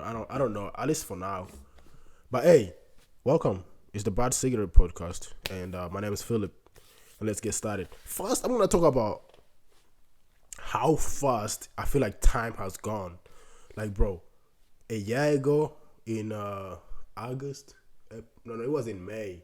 I don't know. At least for now. But hey, welcome. It's the Bad Cigarette Podcast, and my name is Philip. And let's get started. First, I'm gonna talk about how fast I feel like time has gone. Like, bro, a year ago in August. No, it was in May.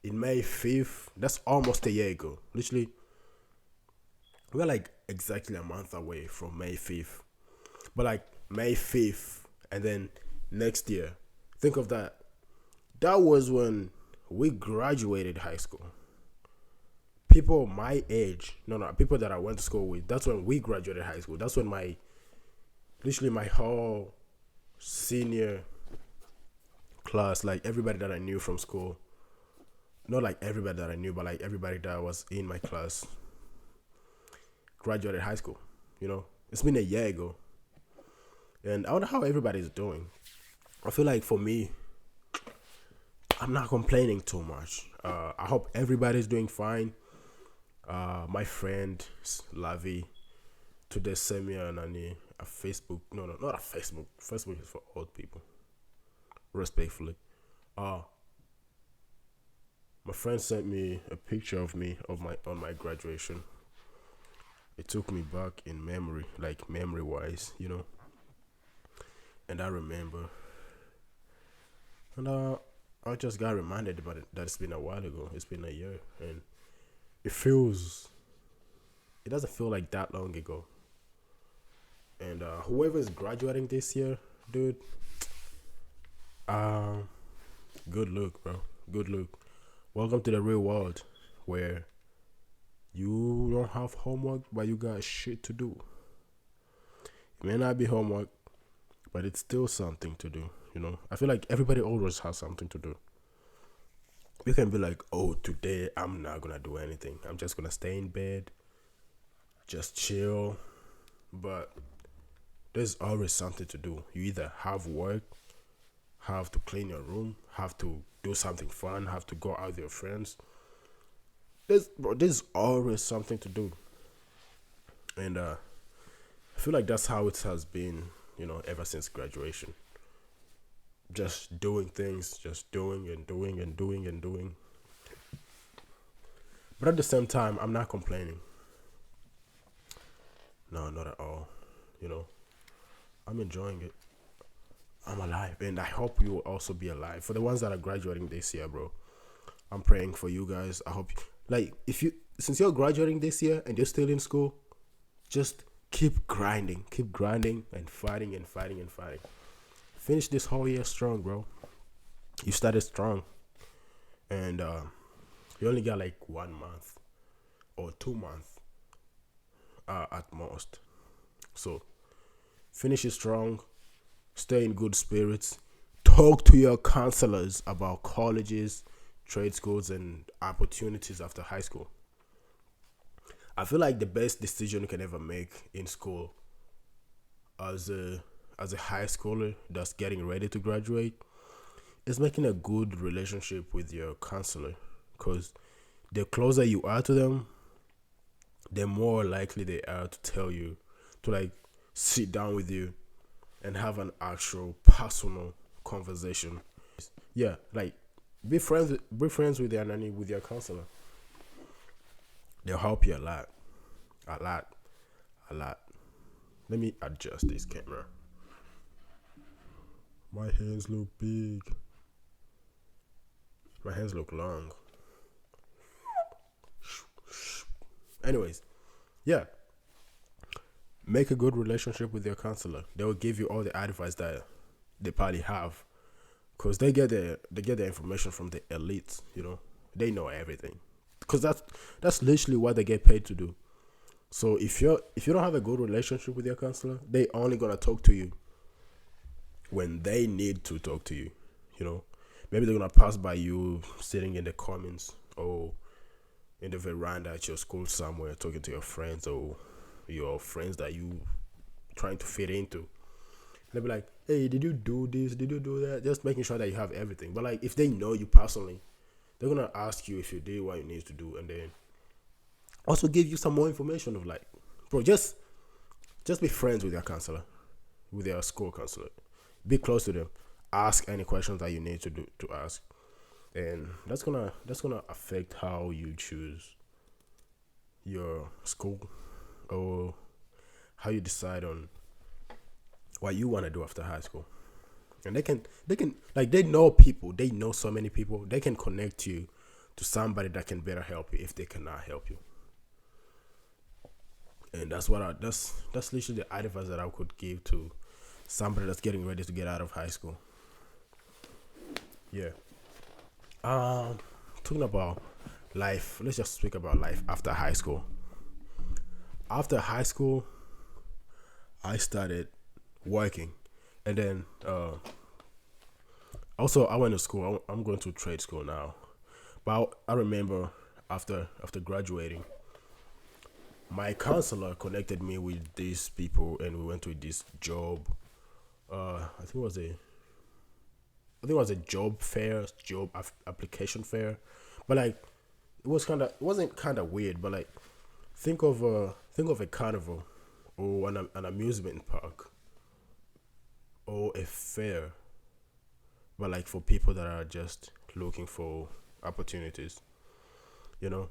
In May 5th. That's almost a year ago. Literally, we're like exactly a month away from May 5th. But like May 5th, and then next year, think of that. That was when we graduated high school. People my age, no, people that I went to school with, that's when we graduated high school. That's when literally my whole senior class, like everybody that I knew from school, not like everybody that I knew, but like everybody that was in my class graduated high school. It's been a year ago. And I wonder how everybody's doing. I feel like for me, I'm not complaining too much. I hope everybody's doing fine. My friend Lavi today sent me a Facebook. No, not a Facebook. Facebook is for old people. Respectfully, my friend sent me a picture of me on my graduation. It took me back in memory, like memory wise. And I remember, and I just got reminded about it that it's been a while ago. It's been a year, and it doesn't feel like that long ago. And whoever is graduating this year, dude, good luck, bro. Good luck. Welcome to the real world, where you don't have homework, but you got shit to do. It may not be homework, but it's still something to do. I feel like everybody always has something to do. You can be like, oh, today I'm not gonna do anything. I'm just gonna stay in bed, just chill. But there's always something to do. You either have work, have to clean your room, have to do something fun, have to go out with your friends. There's always something to do. And I feel like that's how it has been, ever since graduation. Just doing things, just doing and doing and doing and doing. But at the same time, I'm not complaining. No, not at all. I'm enjoying it. I'm alive, and I hope you will also be alive. For the ones that are graduating this year, bro, I'm praying for you guys. I hope, since you're graduating this year and you're still in school, just keep grinding, and fighting and fighting and fighting. Finish this whole year strong, bro. You started strong, and you only got like 1 month or 2 months at most. So finish it strong. Stay in good spirits. Talk to your counselors about colleges, trade schools, and opportunities after high school. I feel like the best decision you can ever make in school as a high schooler that's getting ready to graduate is making a good relationship with your counselor, because the closer you are to them, the more likely they are to tell you to sit down with you and have an actual personal conversation. Yeah, be friends with your nanny, with your counselor. They'll help you a lot. A lot. A lot. Let me adjust this camera. My hands look big. My hands look long. Anyways, yeah. Make a good relationship with your counselor. They will give you all the advice that they probably have, because they get the information from the elites. They know everything, because that's literally what they get paid to do. So if you don't have a good relationship with your counselor, they only gonna talk to you when they need to talk to you. Maybe they're gonna pass by you sitting in the comments or in the veranda at your school somewhere, talking to your friends or your friends that you trying to fit into. They'll be like, hey, did you do this? Did you do that? Just making sure that you have everything. But if they know you personally, they're gonna ask you if you did what you need to do, and then also give you some more information of bro, just be friends with your counselor, with your school counselor. Be close to them. Ask any questions that you need to ask, and that's gonna affect how you choose your school, or how you decide on what you want to do after high school. And they can like, they know people, they know so many people, they can connect you to somebody that can better help you if they cannot help you. And that's literally the advice that I could give to somebody that's getting ready to get out of high school. Yeah. um Talking about life, let's just speak about life after high school. After high school, I started working, and then also I went to school. I'm going to trade school now. But I remember after graduating, my counselor connected me with these people, and we went to this job. I think it was a job fair, application fair. But like, it wasn't kind of weird. But like, think of a carnival, or an amusement park, or a fair, but like for people that are just looking for opportunities. You know,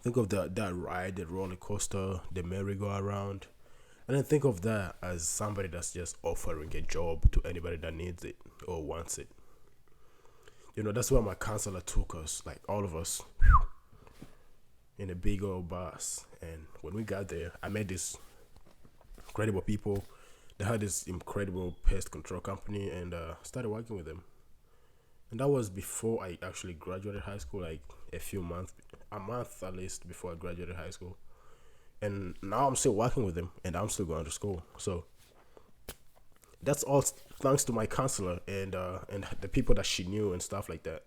think of that ride, the roller coaster, the merry-go-round, and then think of that as somebody that's just offering a job to anybody that needs it or wants it. That's where my counselor took us, like all of us, in a big old bus. And when we got there, I met these incredible people. They had this incredible pest control company, and started working with them. And that was before I actually graduated high school, like a month at least before I graduated high school. And now I'm still working with them, and I'm still going to school. So that's all thanks to my counselor, and the people that she knew and stuff like that.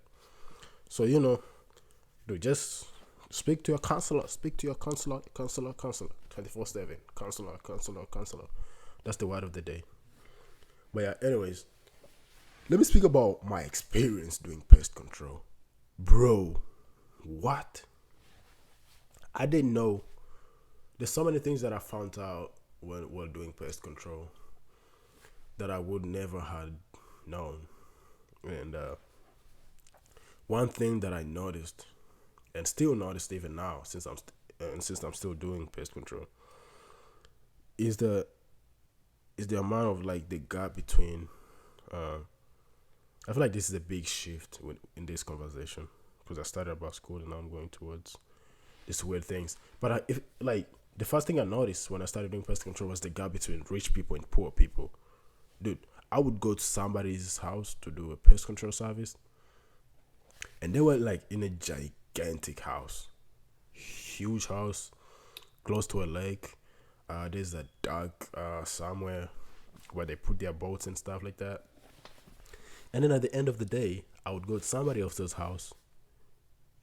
So dude, just speak to your counselor, 24/7, counselor. That's the word of the day. But yeah, anyways, let me speak about my experience doing pest control. Bro, what? I didn't know. There's so many things that I found out when while doing pest control that I would never had known. And one thing that I noticed, and still noticed even now, since I'm still doing pest control, is the amount of, like, the gap between. Uh, I feel like this is a big shift in this conversation, because I started about school and now I'm going towards these weird things. But if like, the first thing I noticed when I started doing pest control was the gap between rich people and poor people. Dude, I would go to somebody's house to do a pest control service, and they were like in a gigantic house, huge house, close to a lake. There's a dock somewhere where they put their boats and stuff like that. And then at the end of the day, I would go to somebody else's house,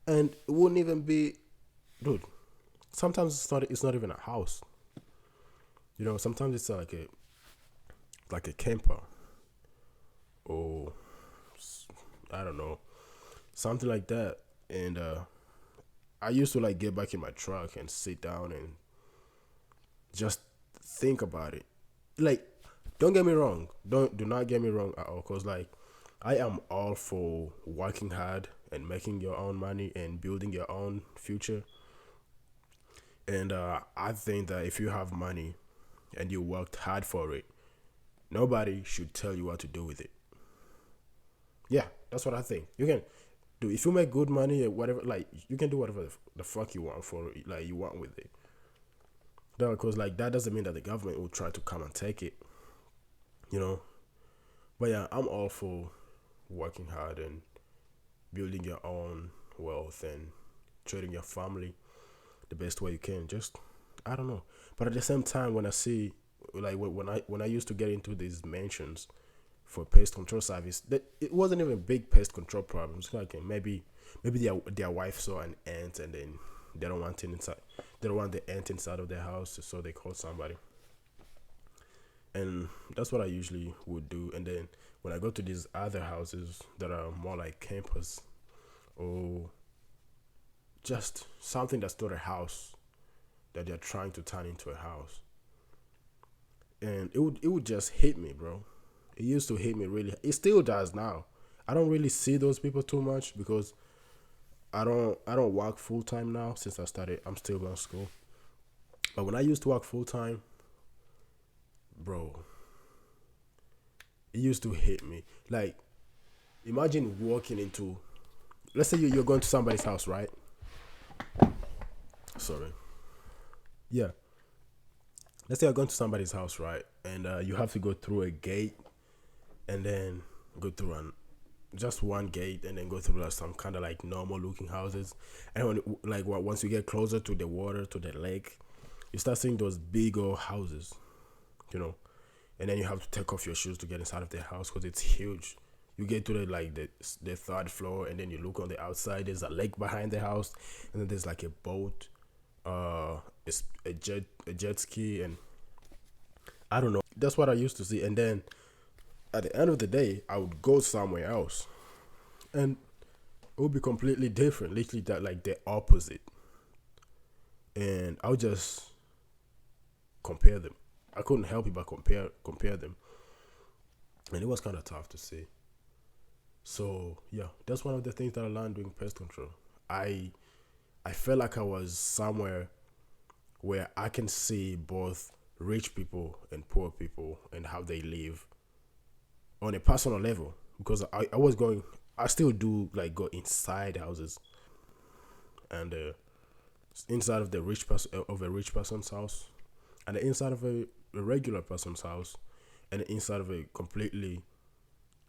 and it wouldn't even be, dude. Sometimes it's not even a house. Sometimes it's like a camper, or I don't know, something like that. And I used to like get back in my truck and sit down and just think about it. Like, don't get me wrong. Do not get me wrong at all. Cause like, I am all for working hard and making your own money and building your own future. And I think that if you have money and you worked hard for it, nobody should tell you what to do with it. Yeah, that's what I think. You can do, if you make good money or whatever. Like, you can do whatever the fuck you want for it, like you want with it. No, because like, that doesn't mean that the government will try to come and take it. You know. But yeah, I'm all for working hard and building your own wealth and treating your family the best way you can. Just, I don't know. But at the same time, when I see, like, when I used to get into these mentions for pest control service, that it wasn't even big pest control problems. Like, maybe their wife saw an ant, and then they don't want it inside. They don't want the ant inside of their house, so they call somebody. And that's what I usually would do. And then when I go to these other houses that are more like campus, or just something that's not a house that they're trying to turn into a house, and it would just hit me, bro. It used to hit me really. It still does now. I don't really see those people too much because I don't work full time now since I started. I'm still going to school. But when I used to work full time, bro, it used to hit me. Like, imagine walking into, let's say you're going to somebody's house, right? Sorry. Yeah. Let's say you're going to somebody's house, right? And you have to go through a gate and then go through just one gate and then go through some kind of like normal looking houses. And once you get closer to the water, to the lake, you start seeing those big old houses, you know. And then you have to take off your shoes to get inside of the house because it's huge. You get to the third floor, and then you look on the outside. There's a lake behind the house, and then there's like a boat, it's a jet ski, and I don't know. That's what I used to see. And then at the end of the day, I would go somewhere else, and it would be completely different. Literally, that like the opposite. And I would just compare them. I couldn't help it but compare them, and it was kind of tough to see. So yeah, that's one of the things that I learned doing pest control. I I felt like I was somewhere where I can see both rich people and poor people and how they live on a personal level because I was going I still do like go inside houses and inside of the rich person of a rich person's house and the inside of a regular person's house and the inside of a completely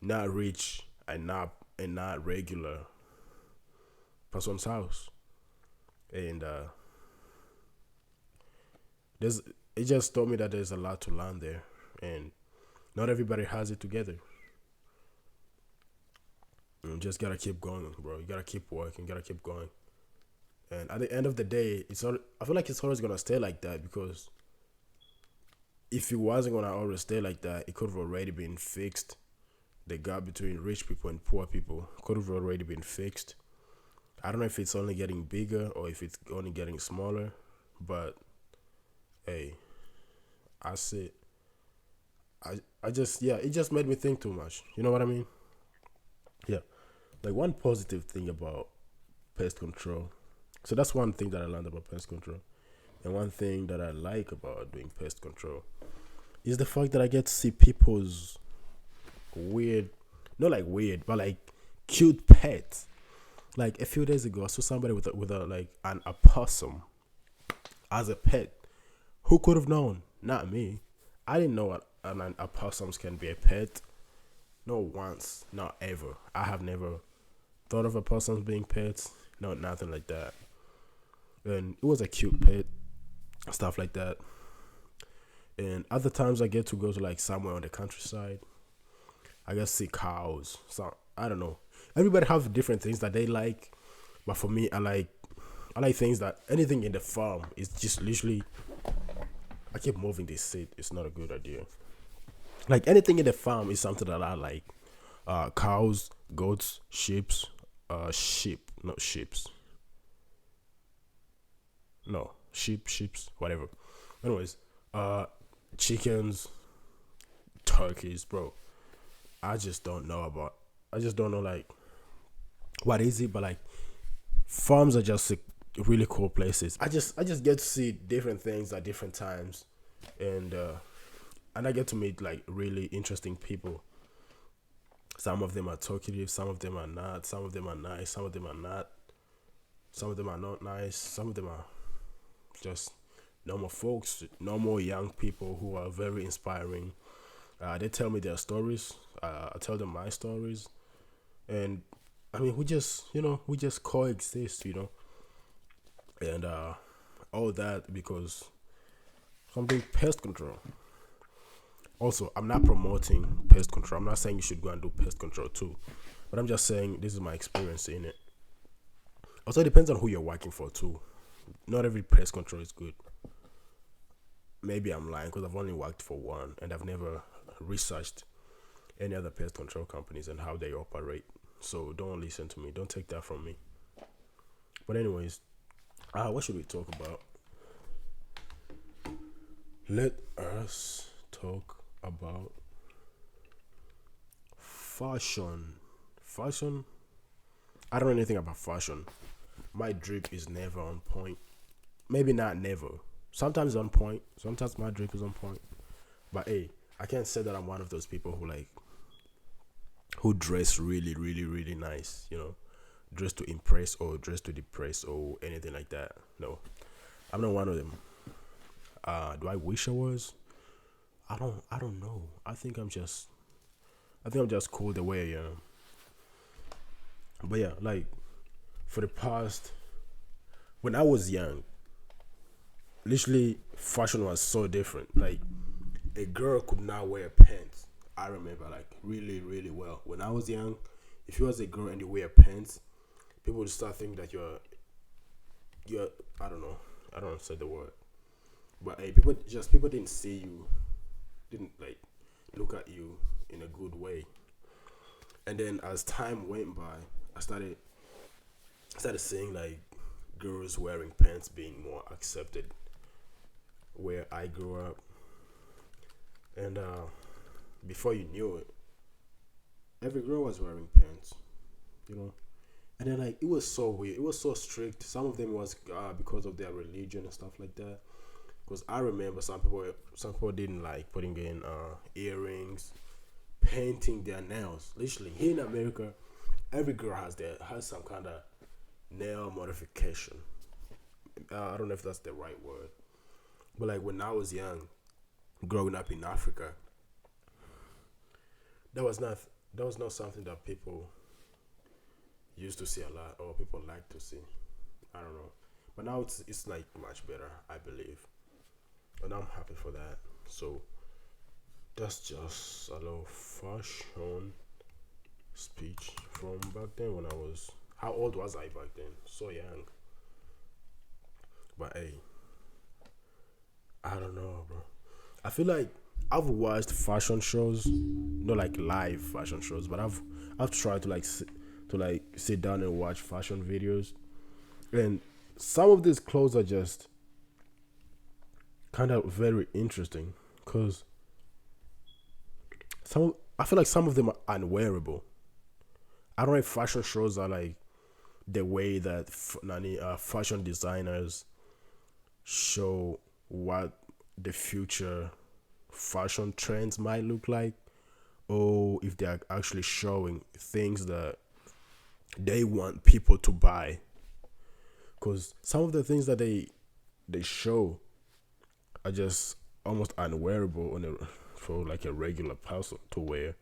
not rich and not regular person's house and there's it just told me that there's a lot to learn there and not everybody has it together. You just gotta keep going, bro. You gotta keep working, you gotta keep going. And at the end of the day, I feel like it's always gonna stay like that because if it wasn't gonna always stay like that, it could have already been fixed. The gap between rich people and poor people could have already been fixed. I don't know if it's only getting bigger or if it's only getting smaller, but hey, I see. I just yeah, it just made me think too much. You know what I mean? Yeah. Like one positive thing about pest control. So that's one thing that I learned about pest control. And one thing that I like about doing pest control is the fact that I get to see people's weird, not like weird, but like cute pets. Like a few days ago, I saw somebody with a like an opossum as a pet. Who could have known? Not me. I didn't know what an opossums can be a pet. Not once, not ever. I have never thought of opossums being pets. No, nothing like that. And it was a cute pet, stuff like that. And other times I get to go to like somewhere on the countryside. I get to see cows. So I don't know. Everybody have different things that they like, but for me, I like things that anything in the farm is just literally. I keep moving this seat. It's not a good idea. Like anything in the farm is something that I like. Cows, goats, sheep, not sheeps. No, sheeps, whatever. Anyways, uh, chickens, turkeys, bro. I just don't know about. I just don't know like what is it, but like farms are just like, really cool places. I just get to see different things at different times, and I get to meet like really interesting people. Some of them are talkative, some of them are not, some of them are nice, some of them are not, some of them are not nice, some of them are just normal folks, normal young people who are very inspiring. They tell me their stories. I tell them my stories, and I mean we just coexist, and all that because something pest control. Also, I'm not promoting pest control. I'm not saying you should go and do pest control too, but I'm just saying this is my experience in it. Also, it depends on who you're working for too. Not every pest control is good. Maybe I'm lying because I've only worked for one and I've never researched any other pest control companies and how they operate. So don't listen to me. Don't take that from me. But anyways, what should we talk about? Let us talk about Fashion. I don't know anything about fashion. My drip is never on point. Maybe not never. Sometimes on point. Sometimes my drip is on point. But hey, I can't say that I'm one of those people who dress really, really, really nice. Dress to impress or dress to depress or anything like that. No, I'm not one of them. Do I wish I was? I don't know. I think I'm just cool the way I am. But yeah, like for the past when I was young, literally fashion was so different. Like a girl could not wear pants. I remember like really, really well. When I was young, if you was a girl and you wear pants, people would start thinking that you're I don't know. I don't say the word. But hey, people didn't see you, didn't like look at you in a good way. And then as time went by, I started seeing like girls wearing pants being more accepted where I grew up. And before you knew it, every girl was wearing pants, you know. And then like it was so weird. It was so strict. Some of them was because of their religion and stuff like that. Because I remember some people didn't like putting in earrings, painting their nails. Literally here in America, every girl has some kind of nail modification. I don't know if that's the right word, but like when I was young, growing up in Africa, that was not that was not something that people used to see a lot or people like to see. I don't know, but now it's like much better, I believe, and I'm happy for that. So that's just a little fashion speech from back then when I was. How old was I back then? So young. But hey, I don't know, bro. I feel like I've watched fashion shows, not like live fashion shows, but I've tried to like sit down and watch fashion videos, and some of these clothes are just kind of very interesting because I feel like some of them are unwearable. I don't know if fashion shows are like the way that fashion designers show what the future fashion trends might look like, or if they are actually showing things that they want people to buy. Because some of the things that they show are just almost unwearable for like a regular person to wear,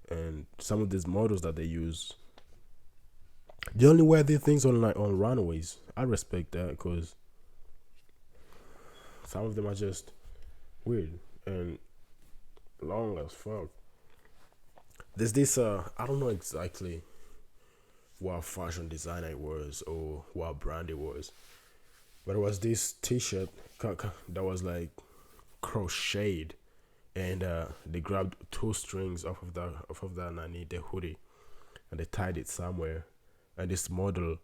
and some of these models that they use, they only wear these things on like on runways. I respect that because some of them are just weird and long as fuck. There's this I don't know exactly what fashion designer it was or what brand it was, but it was this T-shirt that was like crocheted, and they grabbed two strings off of that nani the hoodie, and they tied it somewhere. And this model,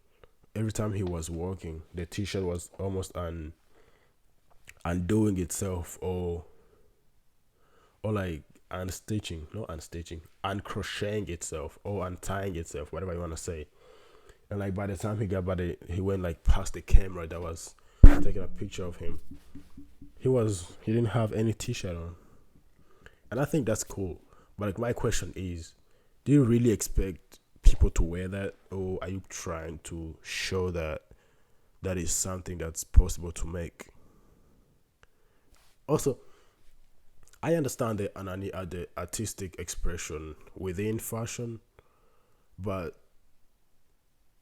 every time he was walking, the T-shirt was almost undoing itself, or like unstitching, not unstitching, uncrocheting itself or untying itself, whatever you want to say. And like by the time he went like past the camera that was taking a picture of him. He didn't have any T-shirt on, and I think that's cool. But like my question is, do you really expect people to wear that, or are you trying to show that that is something that's possible to make? Also, I understand the artistic expression within fashion, but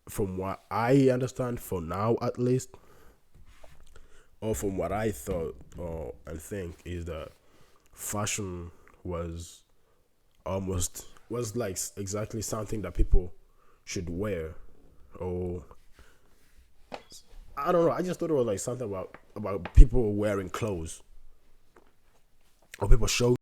from what I understand for now, at least, or from what I thought or and think, is that fashion was like exactly something that people should wear, or I don't know. I just thought it was like something about people wearing clothes or people showing